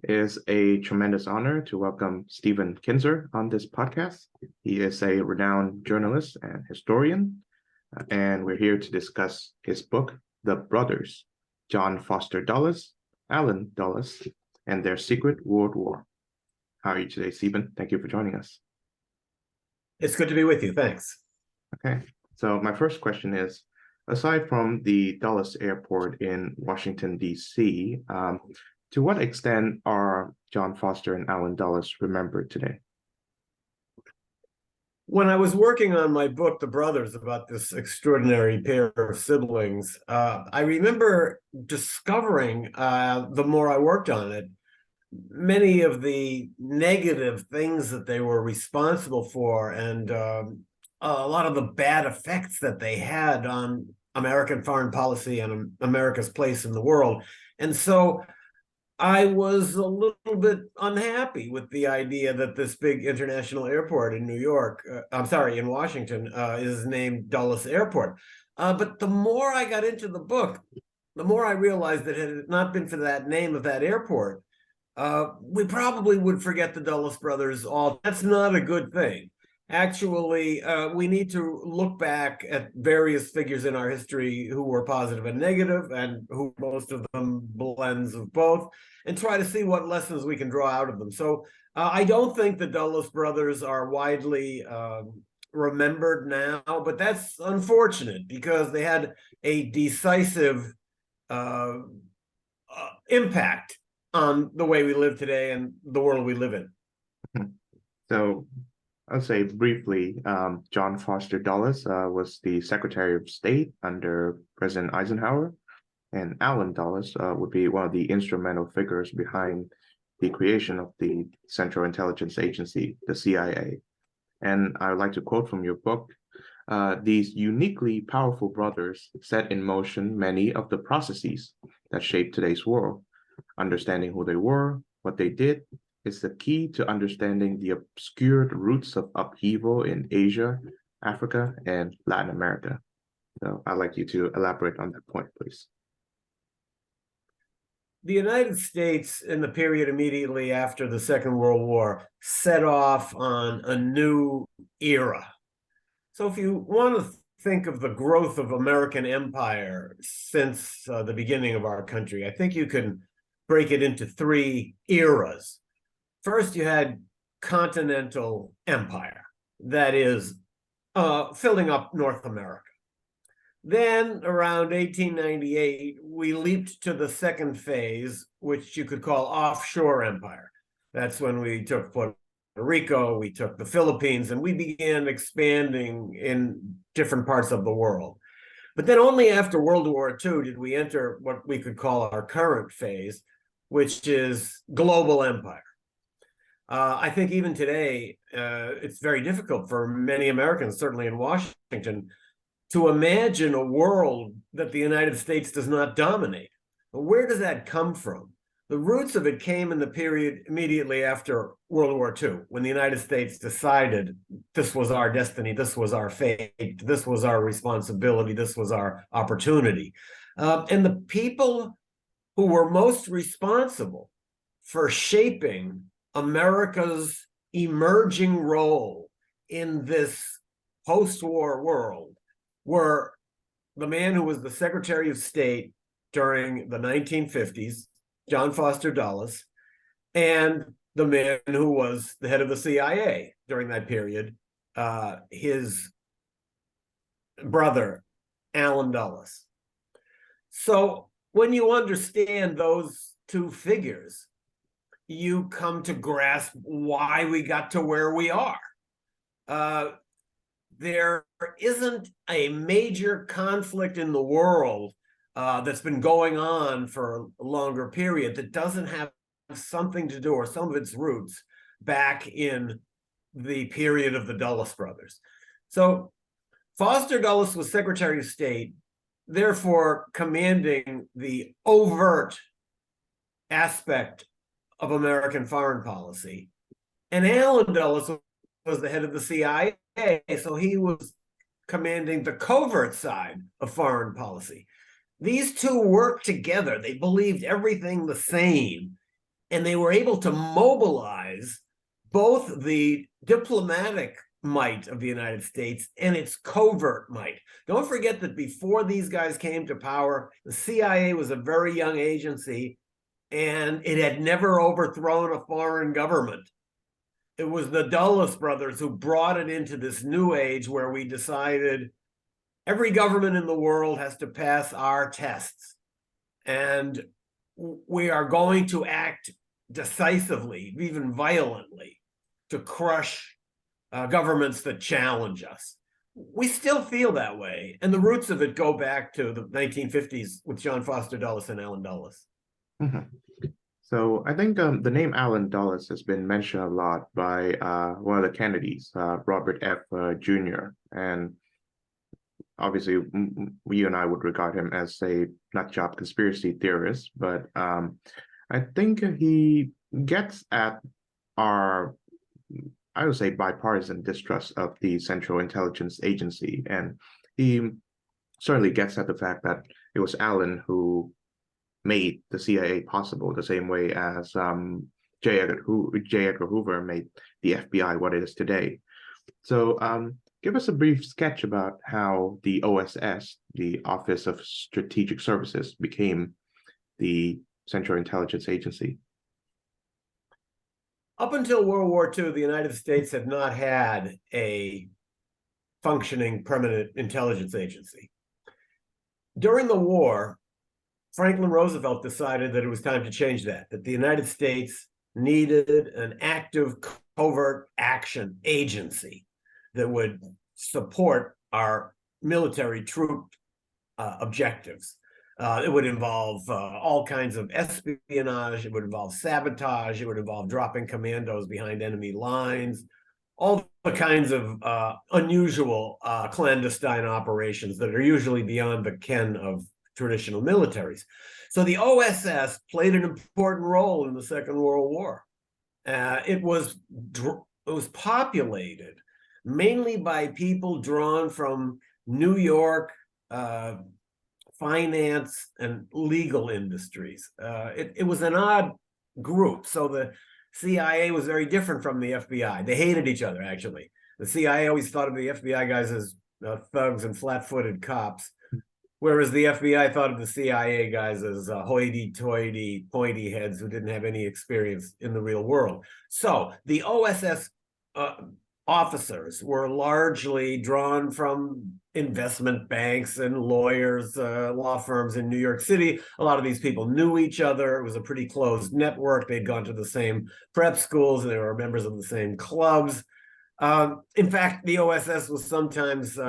It is a tremendous honor to welcome Stephen Kinzer on this podcast. He is a renowned journalist and historian, and we're here to discuss his book, The Brothers, John Foster Dulles, Allen Dulles, and Their Secret World War. How are you today, Stephen? Thank you for joining us. It's good to be with you. Thanks. Okay, so my first question is, aside from the Dulles Airport in Washington, D.C., to what extent are John Foster and Allen Dulles remembered today? When I was working on my book, The Brothers, about this extraordinary pair of siblings, I remember discovering, the more I worked on it, many of the negative things that they were responsible for, and a lot of the bad effects that they had on American foreign policy and America's place in the world. And so I was a little bit unhappy with the idea that this big international airport in in Washington, is named Dulles Airport. But the more I got into the book, the more I realized that had it not been for that name of that airport, we probably would forget the Dulles brothers all. That's not a good thing. Actually, we need to look back at various figures in our history who were positive and negative, and who most of them blends of both, and try to see what lessons we can draw out of them. So I don't think the Dulles brothers are widely remembered now, but that's unfortunate because they had a decisive impact on the way we live today and the world we live in. So I'll say briefly, John Foster Dulles was the Secretary of State under President Eisenhower, and Allen Dulles would be one of the instrumental figures behind the creation of the Central Intelligence Agency, the CIA. And I would like to quote from your book, these uniquely powerful brothers set in motion many of the processes that shape today's world. Understanding who they were, what they did, is the key to understanding the obscured roots of upheaval in Asia, Africa, and Latin America. So I'd like you to elaborate on that point, please. The United States, in the period immediately after the Second World War, set off on a new era. So if you want to think of the growth of American empire since the beginning of our country, I think you can break it into three eras. First, you had continental empire, that is, filling up North America. Then, around 1898, we leaped to the second phase, which you could call offshore empire. That's when we took Puerto Rico, we took the Philippines, and we began expanding in different parts of the world. But then only after World War II did we enter what we could call our current phase, which is global empire. I think even today, it's very difficult for many Americans, certainly in Washington, to imagine a world that the United States does not dominate. But where does that come from? The roots of it came in the period immediately after World War II, when the United States decided this was our destiny, this was our fate, this was our responsibility, this was our opportunity. And the people who were most responsible for shaping America's emerging role in this post-war world were the man who was the Secretary of State during the 1950s, John Foster Dulles, and the man who was the head of the CIA during that period, his brother, Allen Dulles. So when you understand those two figures, you come to grasp why we got to where we are. There isn't a major conflict in the world that's been going on for a longer period that doesn't have something to do, or some of its roots, back in the period of the Dulles brothers. So Foster Dulles was Secretary of State, therefore commanding the overt aspect of American foreign policy. And Allen Dulles was the head of the CIA, so he was commanding the covert side of foreign policy. These two worked together. They believed everything the same. and they were able to mobilize both the diplomatic might of the United States and its covert might. Don't forget that before these guys came to power, the CIA was a very young agency and it had never overthrown a foreign government. It was the Dulles brothers who brought it into this new age where we decided every government in the world has to pass our tests. And we are going to act decisively, even violently, to crush governments that challenge us. We still feel that way. And the roots of it go back to the 1950s with John Foster Dulles and Allen Dulles. Mhm. So I think the name Allen Dulles has been mentioned a lot by one of the Kennedys, Robert F. Jr. And obviously, you and I would regard him as a nut job conspiracy theorist, but I think he gets at our, I would say, bipartisan distrust of the Central Intelligence Agency. And he certainly gets at the fact that it was Allen who made the CIA possible, the same way as J. Edgar Hoover made the FBI what it is today. So give us a brief sketch about how the OSS, the Office of Strategic Services, became the Central Intelligence Agency. Up until World War II, the United States had not had a functioning permanent intelligence agency. During the war, Franklin Roosevelt decided that it was time to change that the United States needed an active covert action agency that would support our military troop objectives. It would involve all kinds of espionage. It would involve sabotage. It would involve dropping commandos behind enemy lines, all the kinds of unusual clandestine operations that are usually beyond the ken of traditional militaries. So the OSS played an important role in the Second World War. It was populated mainly by people drawn from New York finance and legal industries. It was an odd group. So the CIA was very different from the FBI. They hated each other, actually. The CIA always thought of the FBI guys as thugs and flat-footed cops, whereas the FBI thought of the CIA guys as hoity-toity, pointy heads who didn't have any experience in the real world. So the OSS officers were largely drawn from investment banks and lawyers, law firms in New York City. A lot of these people knew each other. It was a pretty closed network. They'd gone to the same prep schools, and they were members of the same clubs. In fact, the OSS was sometimes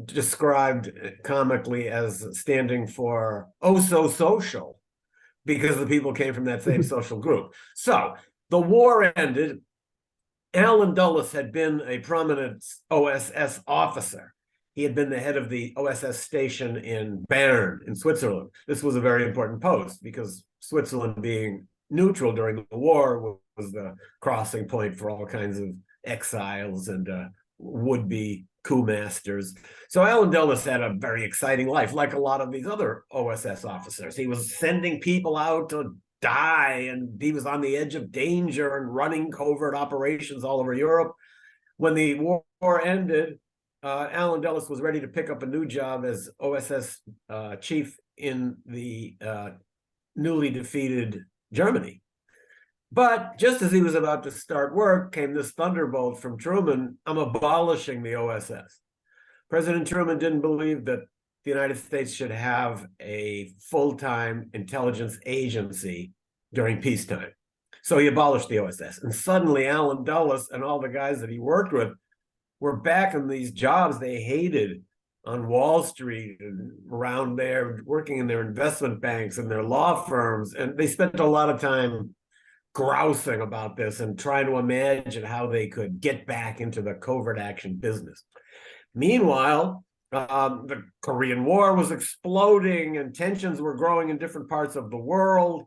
described comically as standing for "oh so social," because the people came from that same social group. So the war ended. Allen Dulles had been a prominent OSS officer. He had been the head of the OSS station in Bern in Switzerland. This was a very important post because Switzerland, being neutral during the war, was the crossing point for all kinds of exiles and would-be coup masters. So Allen Dulles had a very exciting life, like a lot of these other OSS officers. He was sending people out to die, and he was on the edge of danger and running covert operations all over Europe. When the war ended, Allen Dulles was ready to pick up a new job as OSS chief in the newly defeated Germany. But just as he was about to start work, came this thunderbolt from Truman: I'm abolishing the OSS. President Truman didn't believe that the United States should have a full-time intelligence agency during peacetime. So he abolished the OSS. And suddenly Allen Dulles and all the guys that he worked with were back in these jobs they hated on Wall Street and around there, working in their investment banks and their law firms. And they spent a lot of time grousing about this and trying to imagine how they could get back into the covert action business. Meanwhile, the Korean War was exploding and tensions were growing in different parts of the world.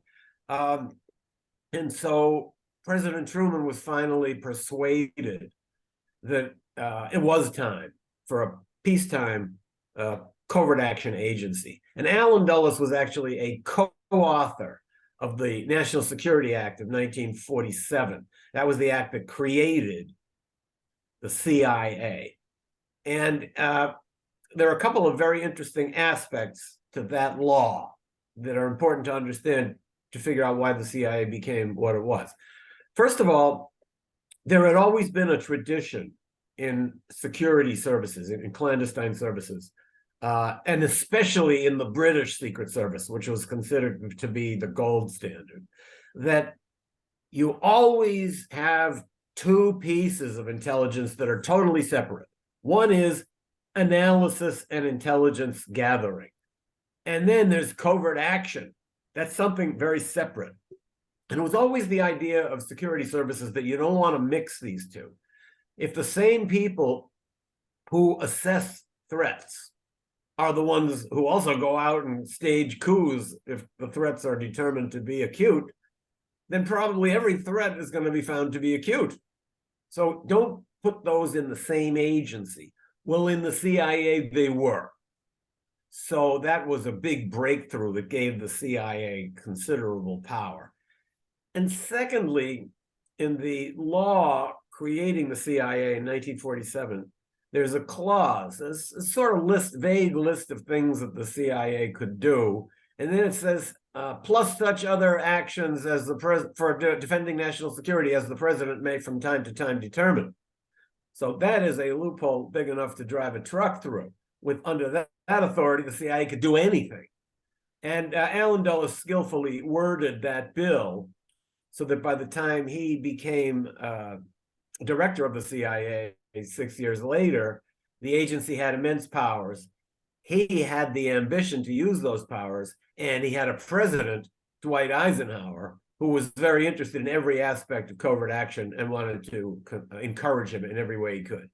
And so President Truman was finally persuaded that it was time for a peacetime covert action agency. And Allen Dulles was actually a co-author of the National Security Act of 1947. That was the act that created the CIA. And there are a couple of very interesting aspects to that law that are important to understand to figure out why the CIA became what it was. First of all, there had always been a tradition in security services, in clandestine services, and especially in the British Secret Service, which was considered to be the gold standard, that you always have two pieces of intelligence that are totally separate. One is analysis and intelligence gathering. And then there's covert action. That's something very separate. And it was always the idea of security services that you don't want to mix these two. If the same people who assess threats are the ones who also go out and stage coups if the threats are determined to be acute, then probably every threat is going to be found to be acute. So don't put those in the same agency. Well, in the CIA, they were. So that was a big breakthrough that gave the CIA considerable power. And secondly, in the law creating the CIA in 1947, there's a clause, a sort of vague list of things that the CIA could do. And then it says, plus such other actions as for defending national security as the president may from time to time determine. So that is a loophole big enough to drive a truck through. With under that authority, the CIA could do anything. And Allen Dulles skillfully worded that bill so that by the time he became director of the CIA 6 years later, the agency had immense powers. He had the ambition to use those powers, and he had a president, Dwight Eisenhower, who was very interested in every aspect of covert action and wanted to encourage him in every way he could.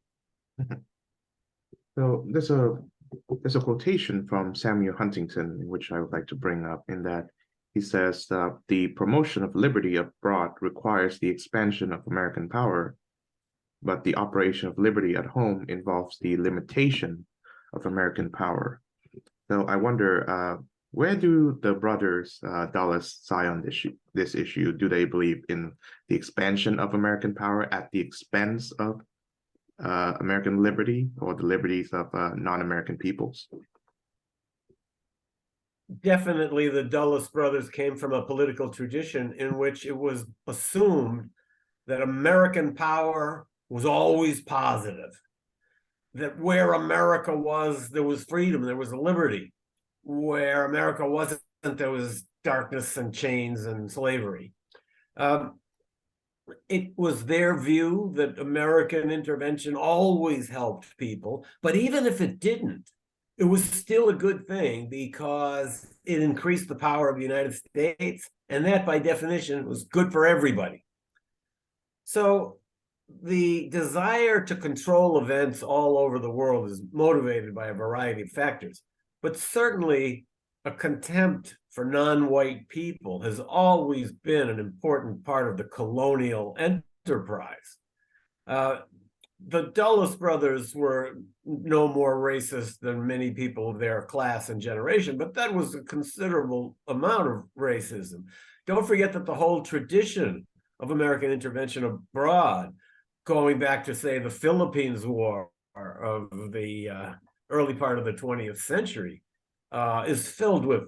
So there's a quotation from Samuel Huntington, which I would like to bring up, in that he says the promotion of liberty abroad requires the expansion of American power, but the operation of liberty at home involves the limitation of American power. So I wonder, where do the brothers Dulles side on this issue? Do they believe in the expansion of American power at the expense of American liberty or the liberties of non-American peoples? Definitely, the Dulles brothers came from a political tradition in which it was assumed that American power was always positive, that where America was, there was freedom, there was liberty. Where America wasn't, there was darkness and chains and slavery. It was their view that American intervention always helped people, but even if it didn't, it was still a good thing because it increased the power of the United States, and that by definition was good for everybody. So the desire to control events all over the world is motivated by a variety of factors, but certainly a contempt for non-white people has always been an important part of the colonial enterprise. The Dulles brothers were no more racist than many people of their class and generation, but that was a considerable amount of racism. Don't forget that the whole tradition of American intervention abroad, going back to, say, the Philippines War of the early part of the 20th century, is filled with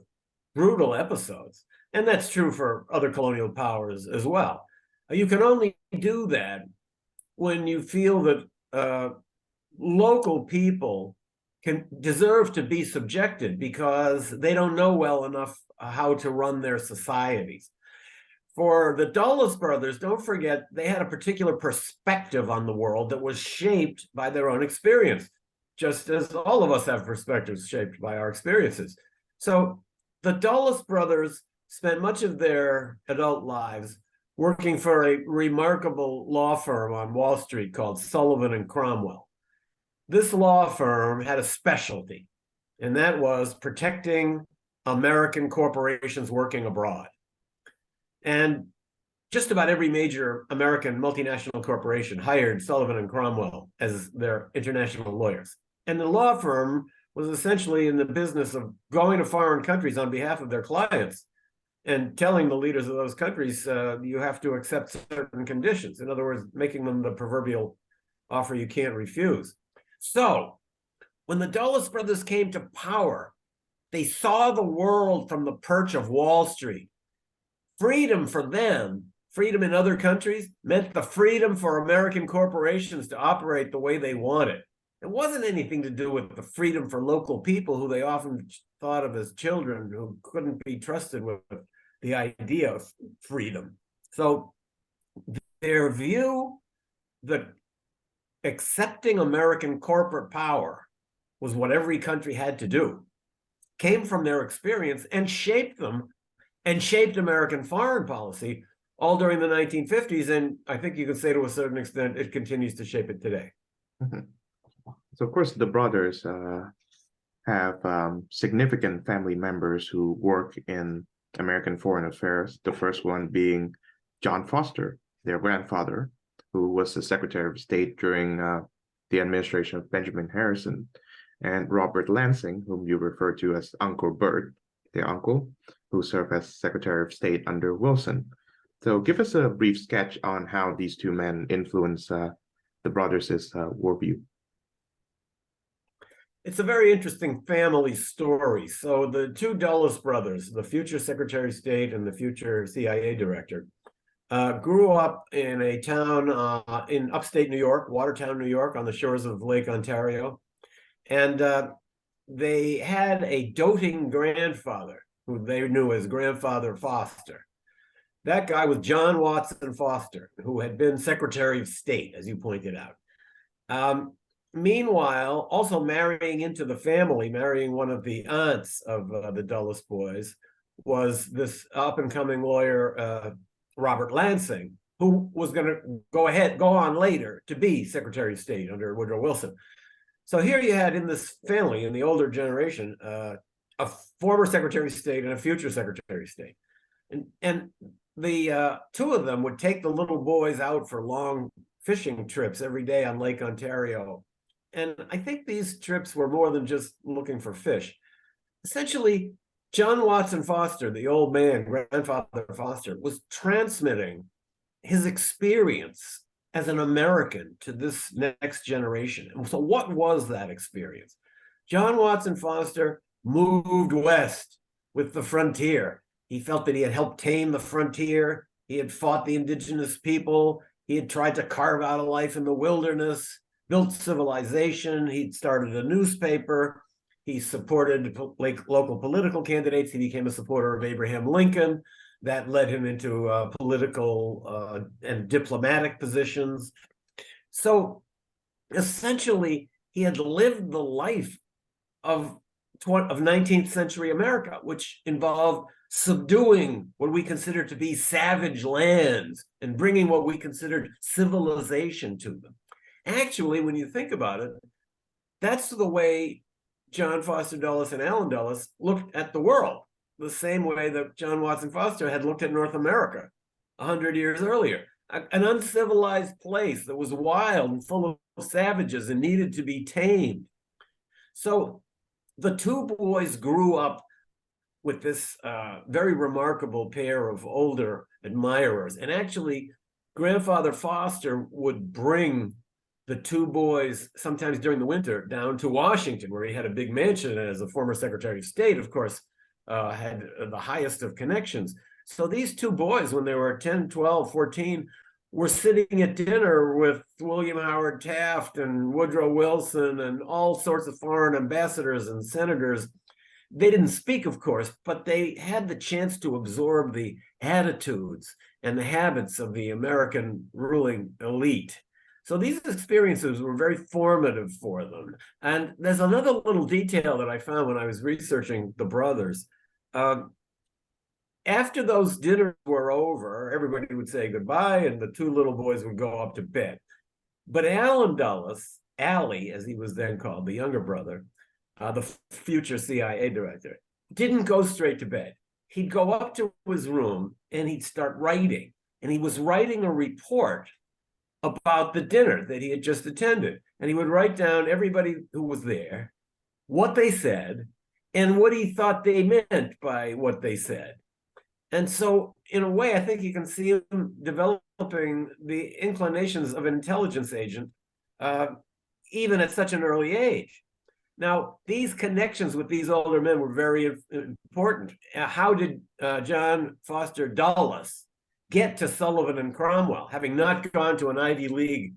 brutal episodes. And that's true for other colonial powers as well. You can only do that when you feel that local people deserve to be subjected because they don't know well enough how to run their societies. For the Dulles brothers, don't forget, they had a particular perspective on the world that was shaped by their own experience, just as all of us have perspectives shaped by our experiences. So the Dulles brothers spent much of their adult lives working for a remarkable law firm on Wall Street called Sullivan and Cromwell. This law firm had a specialty, and that was protecting American corporations working abroad. And just about every major American multinational corporation hired Sullivan and Cromwell as their international lawyers. And the law firm was essentially in the business of going to foreign countries on behalf of their clients and telling the leaders of those countries, you have to accept certain conditions. In other words, making them the proverbial offer you can't refuse. So when the Dulles brothers came to power, they saw the world from the perch of Wall Street. Freedom for them, freedom in other countries, meant the freedom for American corporations to operate the way they wanted. It wasn't anything to do with the freedom for local people who they often thought of as children who couldn't be trusted with the idea of freedom. So their view that accepting American corporate power was what every country had to do came from their experience and shaped them and shaped American foreign policy all during the 1950s. And I think you can say to a certain extent, it continues to shape it today. Mhm. So, of course, the brothers have significant family members who work in American foreign affairs. The first one being John Foster, their grandfather, who was the Secretary of State during the administration of Benjamin Harrison, and Robert Lansing, whom you refer to as Uncle Bert, their uncle, who served as Secretary of State under Wilson. So give us a brief sketch on how these two men influenced the brothers' worldview. It's a very interesting family story. So the two Dulles brothers, the future Secretary of State and the future CIA director, grew up in a town in upstate New York, Watertown, New York, on the shores of Lake Ontario. And they had a doting grandfather who they knew as Grandfather Foster. That guy was John Watson Foster, who had been Secretary of State, as you pointed out. Meanwhile, also marrying into the family, marrying one of the aunts of the Dulles boys, was this up-and-coming lawyer, Robert Lansing, who was going to go on later to be Secretary of State under Woodrow Wilson. So here you had in this family, in the older generation, a former Secretary of State and a future Secretary of State. And the two of them would take the little boys out for long fishing trips every day on Lake Ontario. And I think these trips were more than just looking for fish. Essentially, John Watson Foster, the old man, Grandfather Foster, was transmitting his experience as an American to this next generation. And so what was that experience? John Watson Foster moved west with the frontier. He felt that he had helped tame the frontier. He had fought the indigenous people. He had tried to carve out a life in the wilderness, built civilization. He'd started a newspaper. He supported local political candidates. He became a supporter of Abraham Lincoln. That led him into political and diplomatic positions. So essentially, he had lived the life of 19th century America, which involved subduing what we consider to be savage lands and bringing what we considered civilization to them. Actually, when you think about it, that's the way John Foster Dulles and Allen Dulles looked at the world, the same way that John Watson Foster had looked at North America 100 years earlier. An uncivilized place that was wild and full of savages and needed to be tamed. So the two boys grew up with this very remarkable pair of older admirers. And actually, Grandfather Foster would bring the two boys sometimes during the winter down to Washington, where he had a big mansion, and as a former Secretary of State, of course, had the highest of connections. So these two boys, when they were 10, 12, 14, were sitting at dinner with William Howard Taft and Woodrow Wilson and all sorts of foreign ambassadors and senators. They didn't speak, of course, but they had the chance to absorb the attitudes and the habits of the American ruling elite. So these experiences were very formative for them. And there's another little detail that I found when I was researching the brothers. After those dinners were over, everybody would say goodbye and the two little boys would go up to bed. But Allen Dulles, Allie, as he was then called, the younger brother, the future CIA director, didn't go straight to bed. He'd go up to his room and he'd start writing. And he was writing a report about the dinner that he had just attended. And he would write down everybody who was there, what they said, and what he thought they meant by what they said. And so, in a way, I think you can see him developing the inclinations of an intelligence agent, uh, even at such an early age. Now, these connections with these older men were very important. How did John Foster Dulles get to Sullivan and Cromwell, having not gone to an Ivy League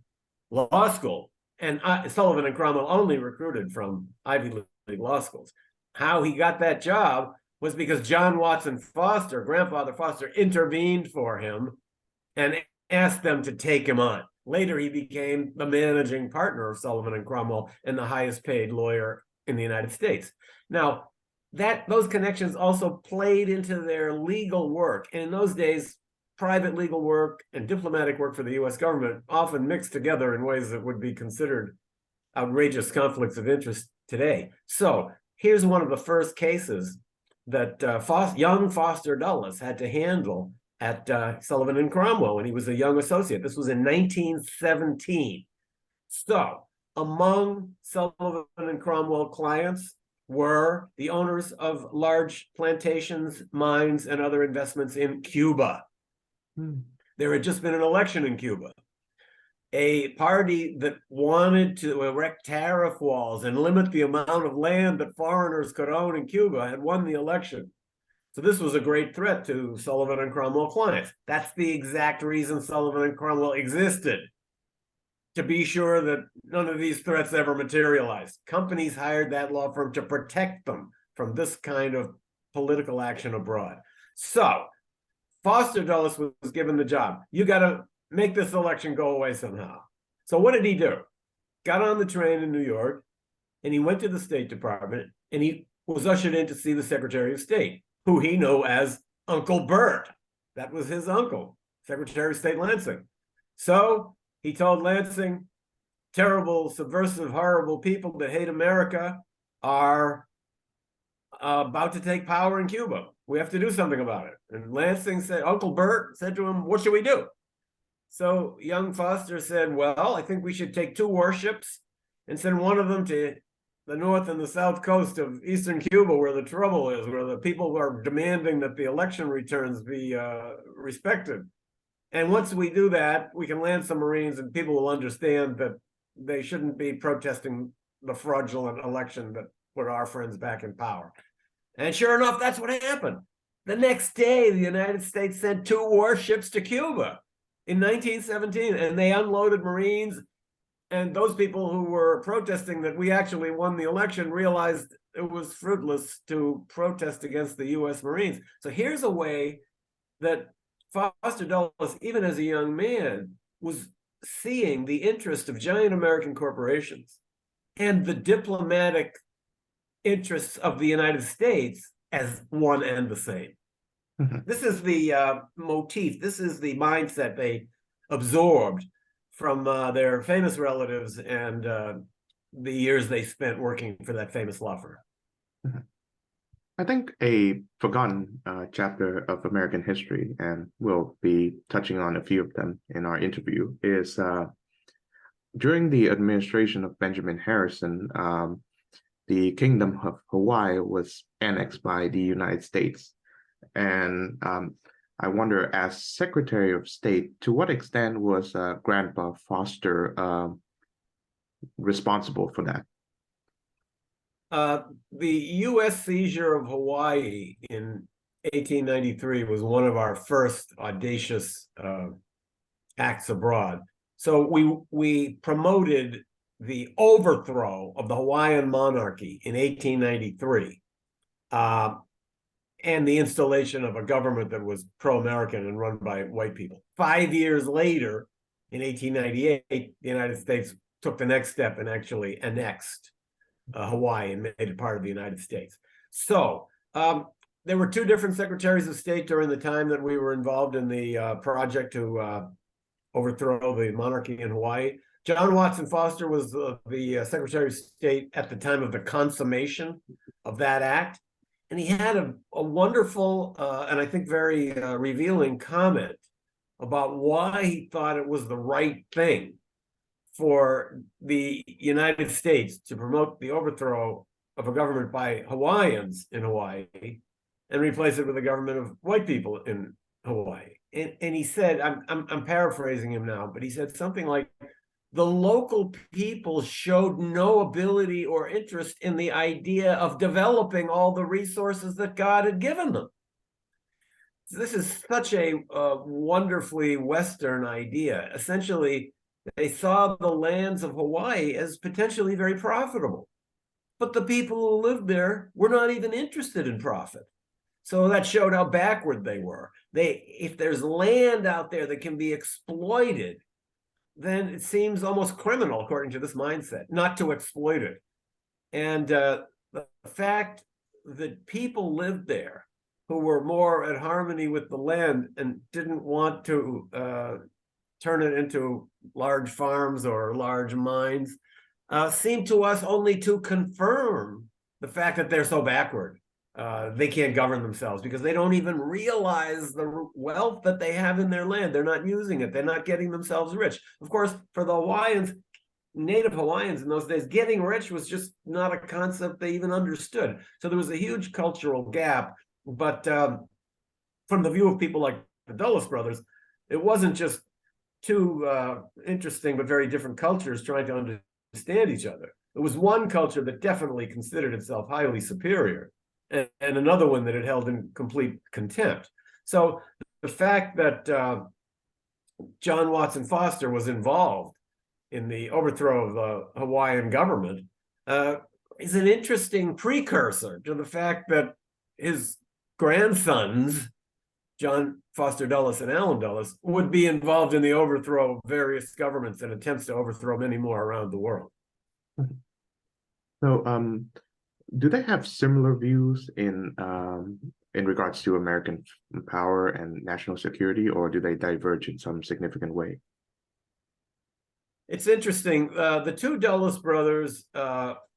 law school? And Sullivan and Cromwell only recruited from Ivy League law schools. How he got that job was because John Watson Foster, grandfather Foster, intervened for him and asked them to take him on. Later, he became the managing partner of Sullivan and Cromwell and the highest paid lawyer in the United States. Now, those connections also played into their legal work. And in those days, private legal work and diplomatic work for the US government often mixed together in ways that would be considered outrageous conflicts of interest today. So here's one of the first cases that young Foster Dulles had to handle at Sullivan and Cromwell when he was a young associate. This was in 1917. So among Sullivan and Cromwell clients were the owners of large plantations, mines, and other investments in Cuba. There had just been an election in Cuba. A party that wanted to erect tariff walls and limit the amount of land that foreigners could own in Cuba had won the election. So this was a great threat to Sullivan and Cromwell clients. That's the exact reason Sullivan and Cromwell existed, to be sure that none of these threats ever materialized. Companies hired that law firm to protect them from this kind of political action abroad. So Foster Dulles was given the job. You got to make this election go away somehow. So what did he do? Got on the train in New York, and he went to the State Department, and he was ushered in to see the Secretary of State, who he knew as Uncle Bert. That was his uncle, Secretary of State Lansing. So he told Lansing, terrible, subversive, horrible people that hate America are about to take power in Cuba. We have to do something about it. And Lansing said, Uncle Bert said to him, what should we do? So young Foster said, well, I think we should take 2 warships and send one of them to the north and the south coast of eastern Cuba, where the trouble is, where the people are demanding that the election returns be respected. And once we do that, we can land some Marines and people will understand that they shouldn't be protesting the fraudulent election that put our friends back in power. And sure enough, that's what happened. The next day, the United States sent 2 warships to Cuba in 1917, and they unloaded Marines. And those people who were protesting that we actually won the election realized it was fruitless to protest against the US Marines. So here's a way that Foster Dulles, even as a young man, was seeing the interest of giant American corporations and the diplomatic interests of the United States as one and the same. This is the motif. This is the mindset they absorbed from their famous relatives and the years they spent working for that famous law firm. I think a forgotten chapter of American history, and we'll be touching on a few of them in our interview, is during the administration of Benjamin Harrison, the Kingdom of Hawaii was annexed by the United States. And I wonder, as Secretary of State, to what extent was Grandpa Foster responsible for that? The U.S. seizure of Hawaii in 1893 was one of our first audacious acts abroad. So we promoted the overthrow of the Hawaiian monarchy in 1893. And the installation of a government that was pro-American and run by white people. 5 years later, in 1898, the United States took the next step and actually annexed Hawaii and made it part of the United States. So there were 2 different secretaries of state during the time that we were involved in the project to overthrow the monarchy in Hawaii. John Watson Foster was the Secretary of State at the time of the consummation of that act. And he had a wonderful and I think very revealing comment about why he thought it was the right thing for the United States to promote the overthrow of a government by Hawaiians in Hawaii and replace it with a government of white people in Hawaii. And he said, I'm paraphrasing him now, but he said something like, the local people showed no ability or interest in the idea of developing all the resources that God had given them. This is such a wonderfully Western idea. Essentially, they saw the lands of Hawaii as potentially very profitable, but the people who lived there were not even interested in profit. So that showed how backward they were. If there's land out there that can be exploited, then it seems almost criminal, according to this mindset, not to exploit it. And the fact that people lived there who were more at harmony with the land and didn't want to turn it into large farms or large mines seemed to us only to confirm the fact that they're so backward. They can't govern themselves because they don't even realize the wealth that they have in their land. They're not using it. They're not getting themselves rich. Of course, for the Hawaiians, Native Hawaiians in those days, getting rich was just not a concept they even understood. So there was a huge cultural gap. But from the view of people like the Dulles brothers, it wasn't just two interesting but very different cultures trying to understand each other. It was one culture that definitely considered itself highly superior, and another one that it held in complete contempt. So the fact that John Watson Foster was involved in the overthrow of the Hawaiian government is an interesting precursor to the fact that his grandsons, John Foster Dulles and Allen Dulles, would be involved in the overthrow of various governments and attempts to overthrow many more around the world. So, do they have similar views in regards to American power and national security, or do they diverge in some significant way? It's interesting. The two Dulles brothers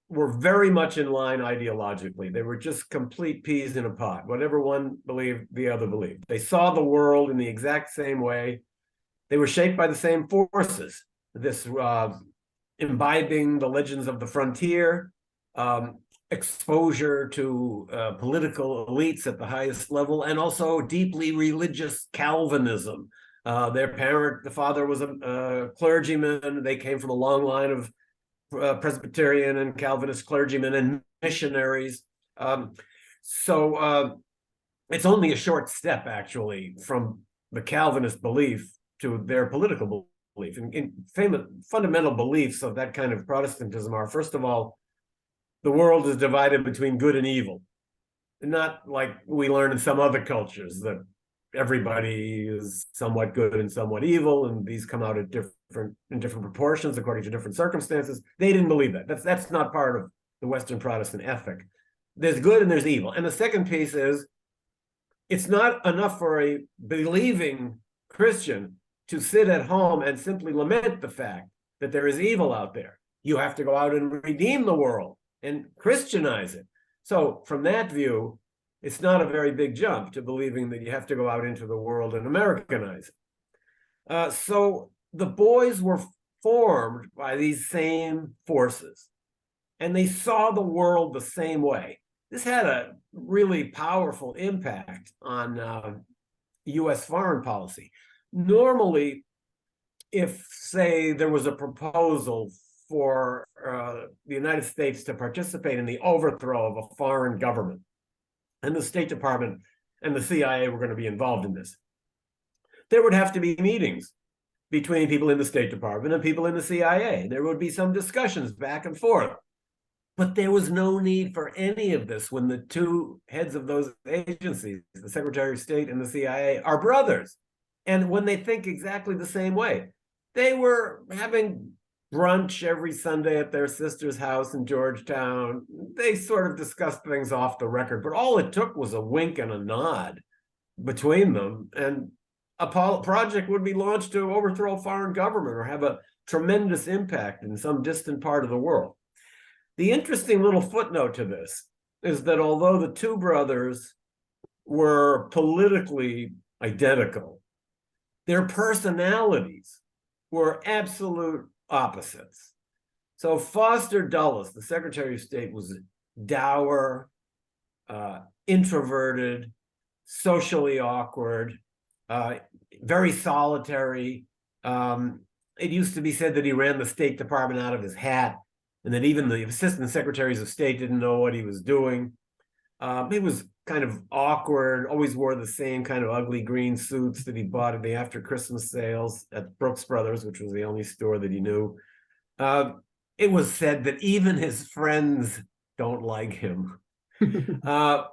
were very much in line ideologically. They were just complete peas in a pod. Whatever one believed, the other believed. They saw the world in the exact same way. They were shaped by the same forces. This imbibing the legends of the frontier, exposure to political elites at the highest level, and also deeply religious Calvinism. The father was a clergyman. They came from a long line of Presbyterian and Calvinist clergymen and missionaries. So it's only a short step, actually, from the Calvinist belief to their political belief. Fundamental beliefs of that kind of Protestantism are, first of all, the world is divided between good and evil. Not like we learn in some other cultures that everybody is somewhat good and somewhat evil, and these come out in different proportions according to different circumstances. They didn't believe that. That's not part of the Western Protestant ethic. There's good and there's evil. And the second piece is, it's not enough for a believing Christian to sit at home and simply lament the fact that there is evil out there. You have to go out and redeem the world and Christianize it. So from that view, it's not a very big jump to believing that you have to go out into the world and Americanize it. So the boys were formed by these same forces, and they saw the world the same way. This had a really powerful impact on U.S. foreign policy. Normally, if, say, there was a proposal for the United States to participate in the overthrow of a foreign government, and the State Department and the CIA were going to be involved in this, there would have to be meetings between people in the State Department and people in the CIA. There would be some discussions back and forth. But there was no need for any of this when the two heads of those agencies, the Secretary of State and the CIA, are brothers. And when they think exactly the same way, they were having brunch every Sunday at their sister's house in Georgetown. They sort of discussed things off the record, but all it took was a wink and a nod between them, and a project would be launched to overthrow a foreign government or have a tremendous impact in some distant part of the world. The interesting little footnote to this is that although the two brothers were politically identical, their personalities were absolute opposites. So Foster Dulles, the Secretary of State, was dour, introverted, socially awkward, uh, very solitary. It used to be said that he ran the State Department out of his hat, and that even the assistant secretaries of state didn't know what he was doing. He was kind of awkward, always wore the same kind of ugly green suits that he bought at the after Christmas sales at Brooks Brothers, which was the only store that he knew. Uh, it was said that even his friends don't like him. Uh,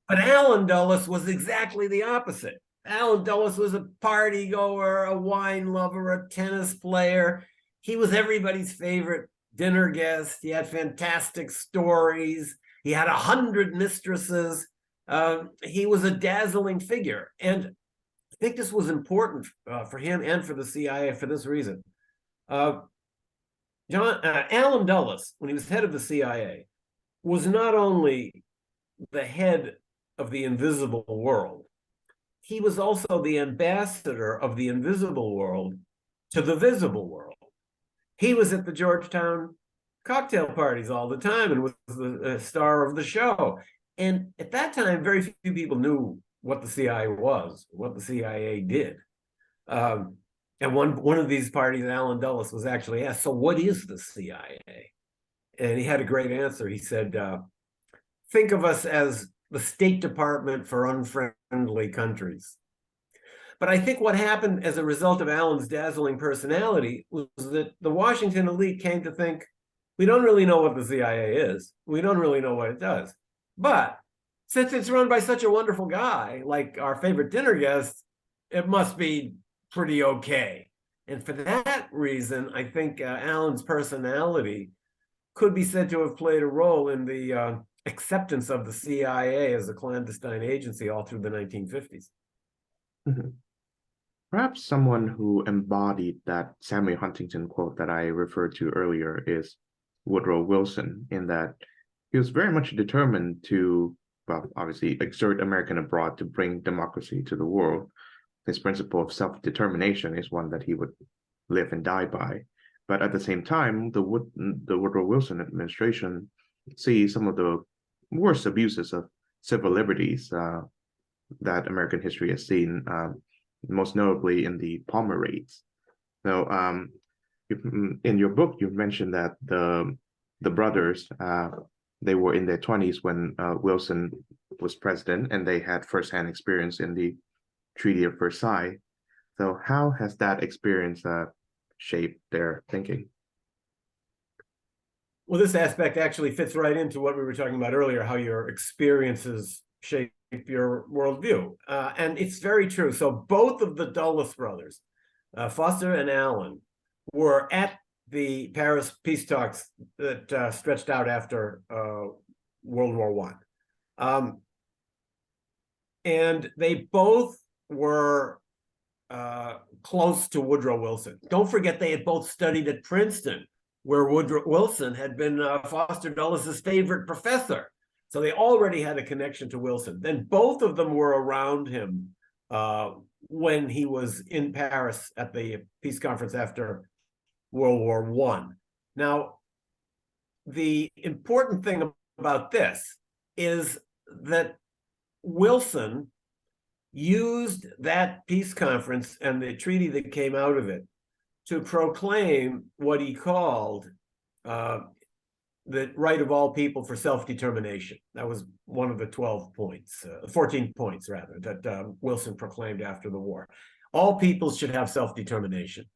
but Allen Dulles was exactly the opposite. Allen Dulles was a party goer, a wine lover, a tennis player. He was everybody's favorite dinner guest. He had fantastic stories. He had 100 mistresses. He was a dazzling figure. And I think this was important for him and for the CIA for this reason. Allen Dulles, when he was head of the CIA, was not only the head of the invisible world, he was also the ambassador of the invisible world to the visible world. He was at the Georgetown cocktail parties all the time and was the star of the show. And at that time, very few people knew what the CIA was, what the CIA did. And one of these parties, Allen Dulles was actually asked, "So what is the CIA?" And he had a great answer. He said, "Think of us as the State Department for unfriendly countries." But I think what happened as a result of Allen's dazzling personality was that the Washington elite came to think, we don't really know what the CIA is. We don't really know what it does. But since it's run by such a wonderful guy, like our favorite dinner guest, it must be pretty okay. And for that reason, I think Allen's personality could be said to have played a role in the acceptance of the CIA as a clandestine agency all through the 1950s. Mhm. Perhaps someone who embodied that Samuel Huntington quote that I referred to earlier is Woodrow Wilson, in that he was very much determined to, well, obviously exert American abroad to bring democracy to the world. His principle of self-determination is one that he would live and die by. But at the same time, the Woodrow Wilson administration sees some of the worst abuses of civil liberties that American history has seen, most notably in the Palmer raids. So, in your book, you mentioned that the brothers they were in their 20s when Wilson was president, and they had firsthand experience in the Treaty of Versailles. So, how has that experience shaped their thinking? Well, this aspect actually fits right into what we were talking about earlier, how your experiences shape your worldview. And it's very true. So both of the Dulles brothers, Foster and Allen, were at the Paris peace talks that stretched out after World War I. And they both were close to Woodrow Wilson. Don't forget they had both studied at Princeton, where Woodrow Wilson had been Foster Dulles' favorite professor. So they already had a connection to Wilson. Then both of them were around him when he was in Paris at the peace conference after World War I. Now, the important thing about this is that Wilson used that peace conference and the treaty that came out of it to proclaim what he called the right of all people for self-determination. That was one of the 12 points, 14 points rather, that Wilson proclaimed after the war. All peoples should have self-determination.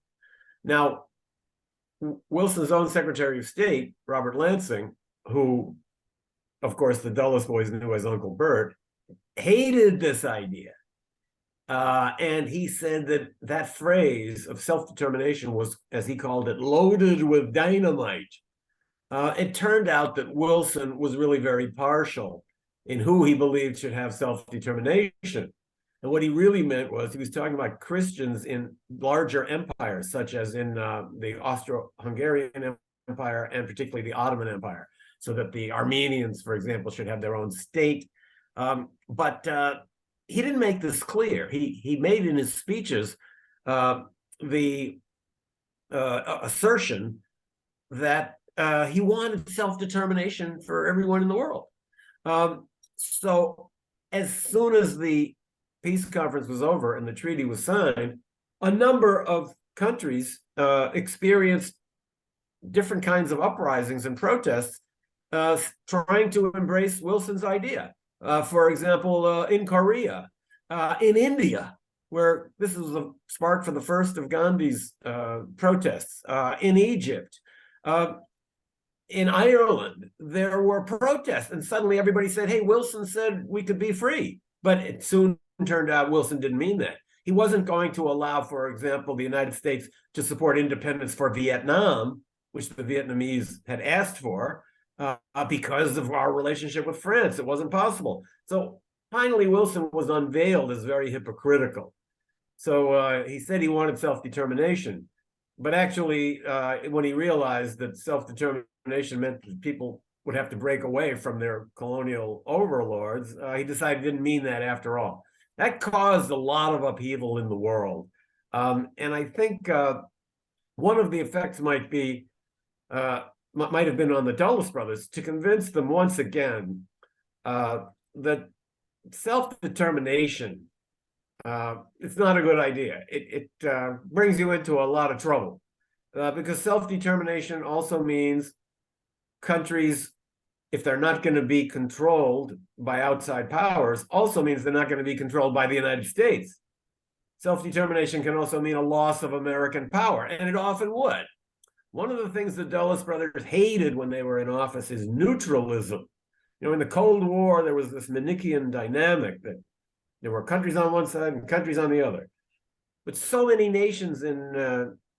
Now, Wilson's own Secretary of State, Robert Lansing, who, of course, the Dulles boys knew as Uncle Bert, hated this idea. And he said that that phrase of self-determination was, as he called it, loaded with dynamite. It turned out that Wilson was really very partial in who he believed should have self-determination. And what he really meant was he was talking about Christians in larger empires, such as in the Austro-Hungarian Empire and particularly the Ottoman Empire, so that the Armenians, for example, should have their own state. But he didn't make this clear. He made in his speeches the assertion that he wanted self-determination for everyone in the world. So as soon as the peace conference was over and the treaty was signed, a number of countries experienced different kinds of uprisings and protests trying to embrace Wilson's idea. For example, in Korea, in India, where this was a spark for the first of Gandhi's protests, in Egypt, in Ireland, there were protests, and suddenly everybody said, hey, Wilson said we could be free. But it soon turned out Wilson didn't mean that. He wasn't going to allow, for example, the United States to support independence for Vietnam, which the Vietnamese had asked for, because of our relationship with France. It wasn't possible. So finally, Wilson was unveiled as very hypocritical. So he said he wanted self-determination. But actually, when he realized that self-determination meant that people would have to break away from their colonial overlords, he decided he didn't mean that after all. That caused a lot of upheaval in the world. And I think one of the effects might have been on the Dulles brothers to convince them once again that self-determination, it's not a good idea. It brings you into a lot of trouble because self-determination also means countries, if they're not going to be controlled by outside powers, also means they're not going to be controlled by the United States. Self-determination can also mean a loss of American power, and it often would. One of the things the Dulles brothers hated when they were in office is neutralism. You know, in the Cold War, there was this Manichean dynamic that there were countries on one side and countries on the other. But so many nations,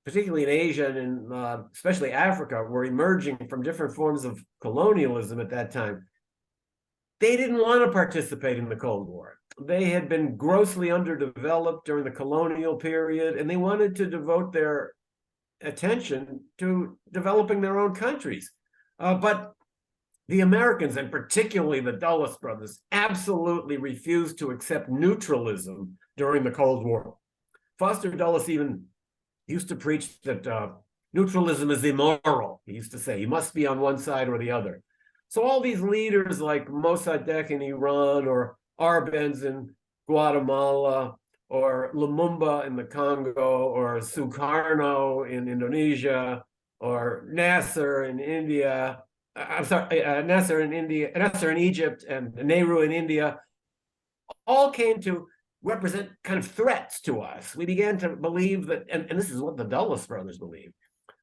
particularly in Asia and especially Africa, were emerging from different forms of colonialism at that time. They didn't want to participate in the Cold War. They had been grossly underdeveloped during the colonial period, and they wanted to devote their attention to developing their own countries. But the Americans, and particularly the Dulles brothers, absolutely refused to accept neutralism during the Cold War. Foster Dulles even used to preach that neutralism is immoral. He used to say you must be on one side or the other. So all these leaders like Mossadegh in Iran, or Arbenz in Guatemala, or Lumumba in the Congo, or Sukarno in Indonesia, or Nasser in India, Nasser in Egypt, and Nehru in India, all came to represent kind of threats to us. We began to believe that, and this is what the Dulles brothers believed,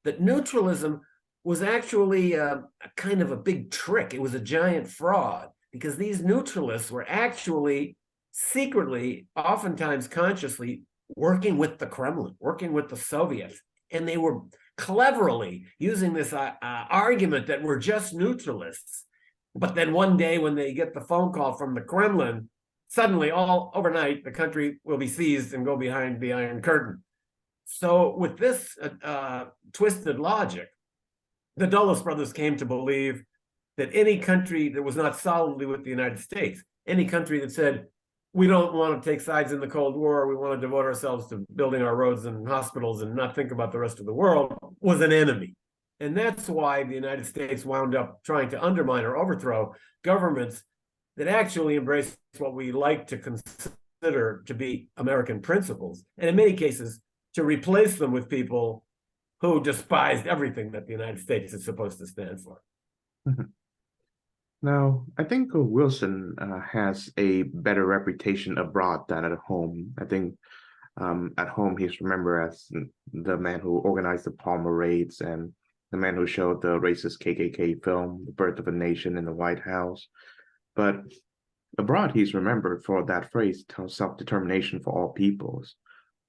that neutralism was actually a kind of a big trick. It was a giant fraud, because these neutralists were actually secretly, oftentimes consciously, working with the Kremlin, working with the Soviets, and they were cleverly using this argument that we're just neutralists. But then one day when they get the phone call from the Kremlin, suddenly all overnight, the country will be seized and go behind the Iron Curtain. So with this twisted logic, the Dulles brothers came to believe that any country that was not solidly with the United States, any country that said, we don't want to take sides in the Cold War, we want to devote ourselves to building our roads and hospitals and not think about the rest of the world, was an enemy. And that's why the United States wound up trying to undermine or overthrow governments that actually embrace what we like to consider to be American principles, and in many cases, to replace them with people who despised everything that the United States is supposed to stand for. Now, I think Wilson has a better reputation abroad than at home. I think at home he's remembered as the man who organized the Palmer raids and the man who showed the racist KKK film, The Birth of a Nation, in the White House. But abroad, he's remembered for that phrase, self-determination for all peoples.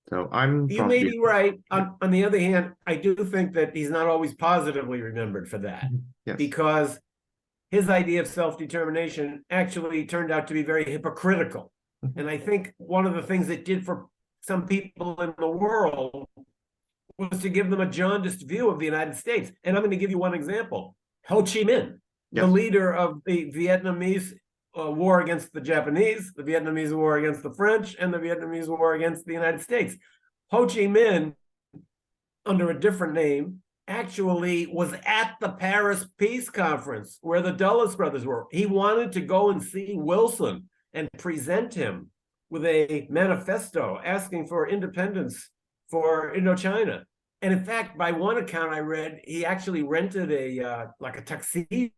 So You may be right. On the other hand, I do think that he's not always positively remembered for that. Yes. Because his idea of self-determination actually turned out to be very hypocritical. And I think one of the things it did for some people in the world was to give them a jaundiced view of the United States. And I'm going to give you one example. Ho Chi Minh, the leader of the Vietnamese war against the Japanese, the Vietnamese war against the French, and the Vietnamese war against the United States. Ho Chi Minh, under a different name, actually was at the Paris Peace Conference where the Dulles brothers were. He wanted to go and see Wilson. and present him with a manifesto asking for independence for Indochina. And in fact, by one account I read, he actually rented a like a tuxedo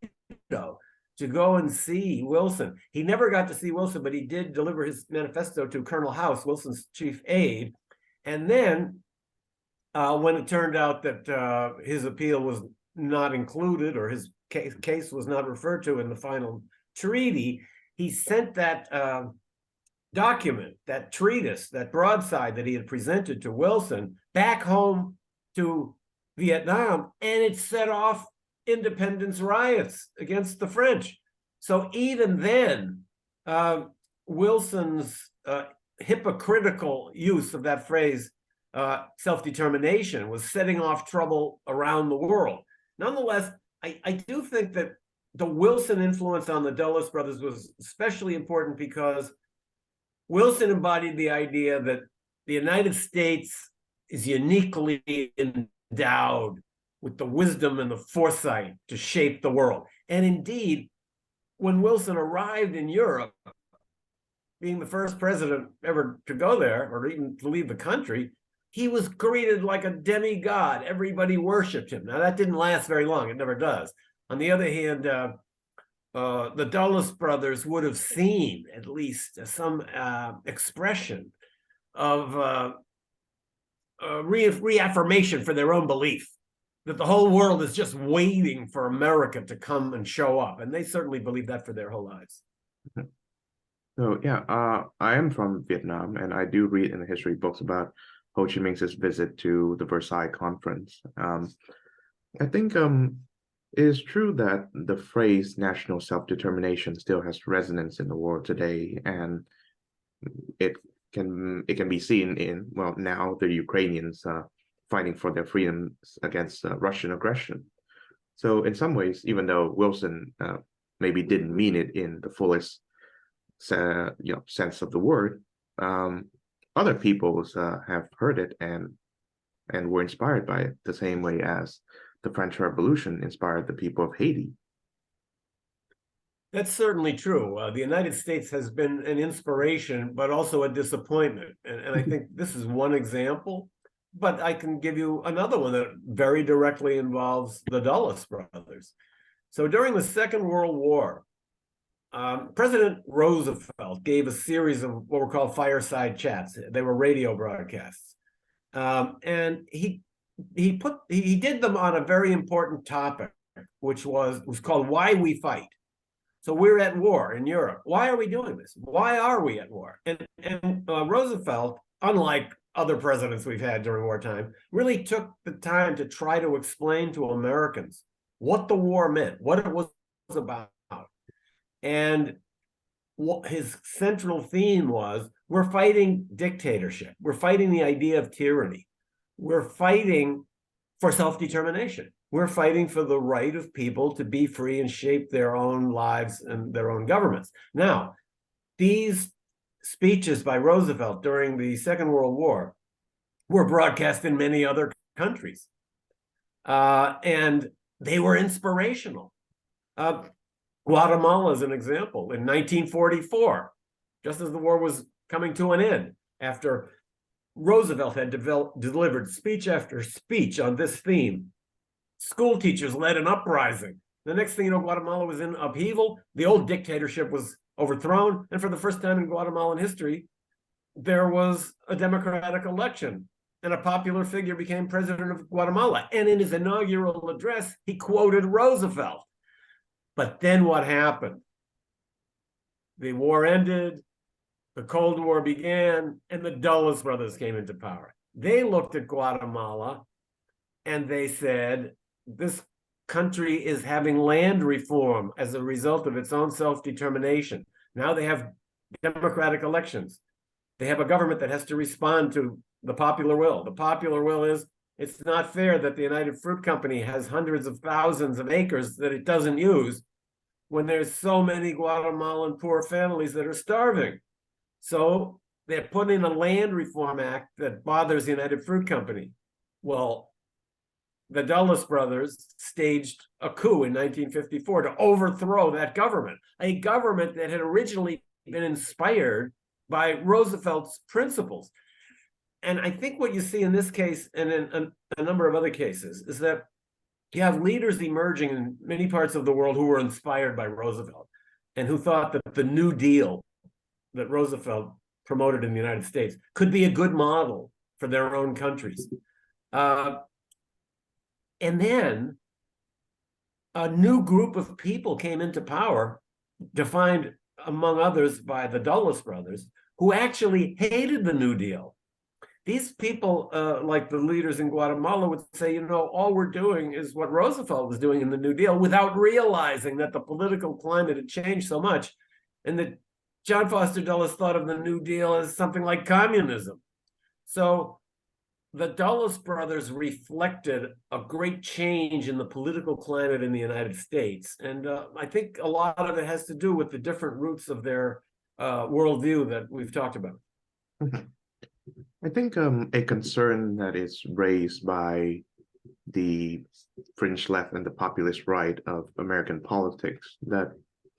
to go and see Wilson. He never got to see Wilson, but he did deliver his manifesto to Colonel House, Wilson's chief aide. And then when it turned out that his appeal was not included, or his case was not referred to in the final treaty, he sent that document, that treatise, that broadside that he had presented to Wilson back home to Vietnam, and it set off independence riots against the French. So even then, Wilson's hypocritical use of that phrase, self-determination, was setting off trouble around the world. Nonetheless, I do think that the Wilson influence on the Dulles brothers was especially important because Wilson embodied the idea that the United States is uniquely endowed with the wisdom and the foresight to shape the world. And indeed, when Wilson arrived in Europe, being the first president ever to go there or even to leave the country, he was greeted like a demigod. Everybody worshiped him. Now, that didn't last very long. It never does. On the other hand, the Dulles brothers would have seen at least some expression of reaffirmation for their own belief that the whole world is just waiting for America to come and show up. And they certainly believed that for their whole lives. So yeah, I am from Vietnam, and I do read in the history books about Ho Chi Minh's visit to the Versailles Conference. I think it is true that the phrase national self-determination still has resonance in the world today, and it can be seen in, well, now the Ukrainians fighting for their freedoms against Russian aggression. So in some ways, even though Wilson maybe didn't mean it in the fullest sense of the word, other peoples have heard it and were inspired by it the same way as the French Revolution inspired the people of Haiti. That's certainly true. The United States has been an inspiration, but also a disappointment. And I think this is one example, but I can give you another one that very directly involves the Dulles brothers. So during the Second World War, President Roosevelt gave a series of what were called fireside chats. They were radio broadcasts. And he did them on a very important topic, which was called Why We Fight. So we're at war in Europe. Why are we doing this? Why are we at war? And Roosevelt, unlike other presidents we've had during wartime, really took the time to try to explain to Americans what the war meant, what it was about. And what his central theme was, we're fighting dictatorship. We're fighting the idea of tyranny. We're fighting for self-determination. We're fighting for the right of people to be free and shape their own lives and their own governments. Now, these speeches by Roosevelt during the Second World War were broadcast in many other countries. And they were inspirational. Guatemala is an example. In 1944, just as the war was coming to an end, after Roosevelt had delivered speech after speech on this theme, school teachers led an uprising. The next thing you know, Guatemala was in upheaval. The old dictatorship was overthrown. And for the first time in Guatemalan history, there was a democratic election and a popular figure became president of Guatemala. And in his inaugural address, he quoted Roosevelt. But then what happened? The war ended, the Cold War began, and the Dulles brothers came into power. They looked at Guatemala and they said, this country is having land reform as a result of its own self-determination. Now they have democratic elections. They have a government that has to respond to the popular will. The popular will is, it's not fair that the United Fruit Company has hundreds of thousands of acres that it doesn't use when there's so many Guatemalan poor families that are starving. So they're putting in a land reform act that bothers the United Fruit Company. Well, the Dulles brothers staged a coup in 1954 to overthrow that government, a government that had originally been inspired by Roosevelt's principles. And I think what you see in this case and in a number of other cases is that you have leaders emerging in many parts of the world who were inspired by Roosevelt and who thought that the New Deal that Roosevelt promoted in the United States could be a good model for their own countries. And then a new group of people came into power, defined among others by the Dulles brothers, who actually hated the New Deal. These people, like the leaders in Guatemala, would say, all we're doing is what Roosevelt was doing in the New Deal, without realizing that the political climate had changed so much, and that John Foster Dulles thought of the New Deal as something like communism. So the Dulles brothers reflected a great change in the political climate in the United States. And I think a lot of it has to do with the different roots of their worldview that we've talked about. I think a concern that is raised by the fringe left and the populist right of American politics that